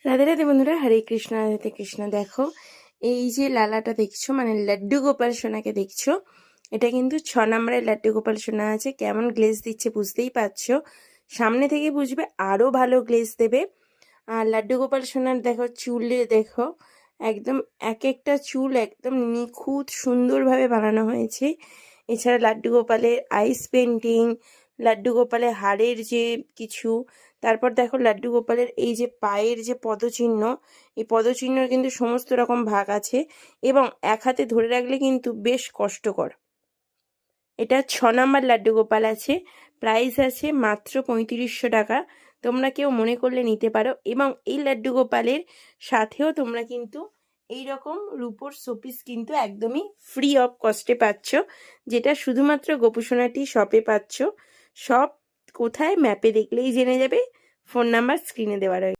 রাধে রাধে বন্ধুরা, হরে কৃষ্ণ রাধে কৃষ্ণ। দেখো এই যে লালাটা দেখছো, মানে লাড্ডু গোপাল সোনাকে দেখছো, এটা কিন্তু 6 নম্বরের লাড্ডু গোপাল সোনা আছে। কেমন গ্লেজ দিচ্ছে বুঝতেই পারছো, সামনে থেকে বুঝবে আরো ভালো গ্লেজ দেবে। আর লাড্ডু গোপাল সোনার দেখো চুলে দেখো, একদম এক একটা চুল একদম নিখুঁত সুন্দরভাবে বানানো হয়েছে। এছাড়া লাড্ডু গোপালের আইস পেন্টিং, লাড্ডু গোপালের হাড়ের যে কিছু, তারপর দেখো লাড্ডু গোপালের এই যে পায়ের যে পদচিহ্ন, এই পদচিহ্নর কিন্তু সমস্ত রকম ভাগ আছে এবং এক হাতে ধরে রাখলে কিন্তু বেশ কষ্টকর। এটা 6 নম্বর লাড্ডু গোপাল আছে, প্রাইস আছে মাত্র 3500 টাকা। তোমরা কেউ মনে করলে নিতে পারো। এবং এই লাড্ডু গোপালের সাথেও তোমরা কিন্তু এই রকম রূপোর শোপিস কিন্তু একদমই ফ্রি অফ কস্টে পাচ্ছ, যেটা শুধুমাত্র গোপুসোনাটি শপে পাচ্ছ। সব কোথায় ম্যাপে দেখলেই জেনে যাবে, ফোন নাম্বার স্ক্রিনে দেওয়া রয়েছে।